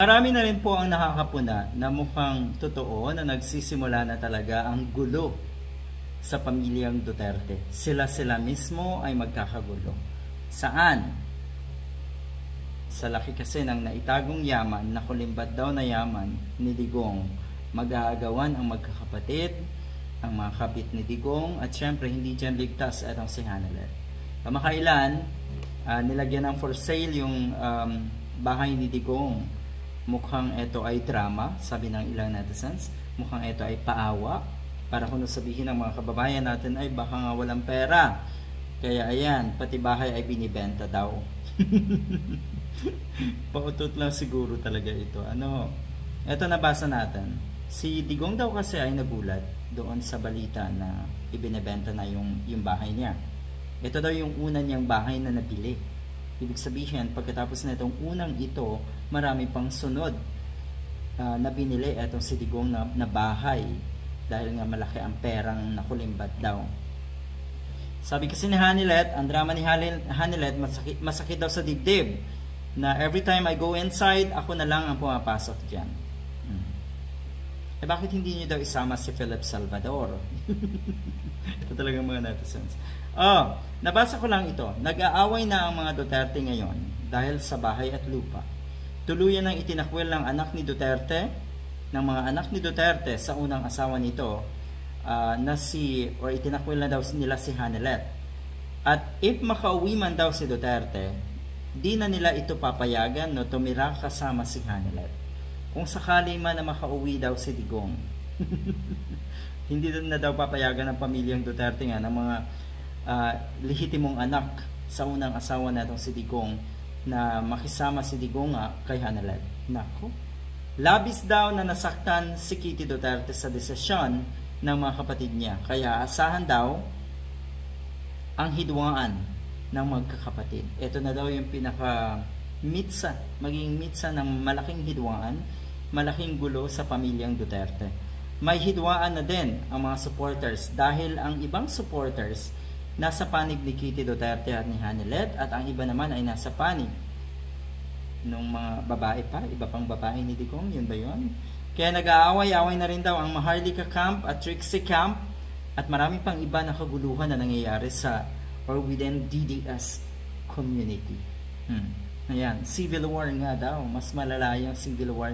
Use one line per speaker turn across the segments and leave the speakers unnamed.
Marami na rin po ang nakakapuna na mukhang totoo na nagsisimula na talaga ang gulo sa pamilyang Duterte. Sila mismo ay magkakagulo. Saan? Sa laki kasi ng naitagong yaman, na kulimbat daw na yaman ni Digong, mag-aagawan ang magkakapatid, ang mga kabit ni Digong, at syempre hindi dyan ligtas at ang si Hanilet. Kamakailan, nilagyan ng for sale yung bahay ni Digong. Mukhang ito ay drama, sabi ng ilang netizens. Mukhang ito ay paawa para kung sabihin ng mga kababayan natin ay baka nga walang pera. Kaya ayan, pati bahay ay binibenta daw. Pautot lang siguro talaga ito. Ito nabasa natin. Si Digong daw kasi ay nagulat doon sa balita na ibinebenta na yung bahay niya. Ito daw yung una niyang bahay na nabili. Ibig sabihin, pagkatapos na itong unang ito, marami pang sunod na binili itong si Digong na bahay dahil nga malaki ang perang nakulimbat daw. Sabi kasi ni Hanilet, ang drama ni Hanilet, masakit daw sa dibdib na every time I go inside, ako na lang ang pumapasok dyan. Eh bakit hindi niyo daw isama si Philip Salvador? Ito talagang mga netizens. Nabasa ko lang ito. Nag-aaway na ang mga Duterte ngayon dahil sa bahay at lupa. Tuluyan ng itinakwil ng anak ni Duterte, ng mga anak ni Duterte sa unang asawa nito, itinakwil na daw nila si Hanilet. At if makauwi man daw si Duterte, di na nila ito papayagan no tumira kasama si Hanilet. Kung sakali man na makauwi daw si Digong, hindi na daw papayagan ng pamilyang Duterte nga ng mga lehitimong anak sa unang asawa natong si Digong na makisama si Digong kay Hanilet. Nako, labis daw na nasaktan si Kitty Duterte sa desisyon ng mga kapatid niya. Kaya asahan daw ang hidwaan ng magkakapatid. Ito na daw yung maging mitsa ng malaking hidwaan, malaking gulo sa pamilyang Duterte. May hidwaan na din ang mga supporters dahil ang ibang supporters nasa panig ni Kitty Duterte at ni Hanilet at ang iba naman ay nasa panig ng mga babae pa, iba pang babae ni Digong, yun ba yun? Kaya nag-aaway-away na rin daw ang Maharlika Camp at Trixie Camp at marami pang iba na kaguluhan na nangyayari sa or within DDS community. Ayan, civil war nga daw, mas malala yung civil war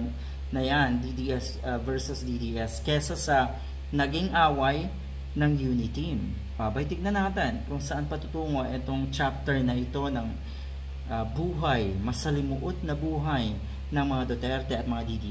na yan, DDS versus DDS, kesa sa naging away ng Uniteam. Tignan natin kung saan patutungo itong chapter na ito ng buhay, masalimuot na buhay ng mga Duterte at mga DDS.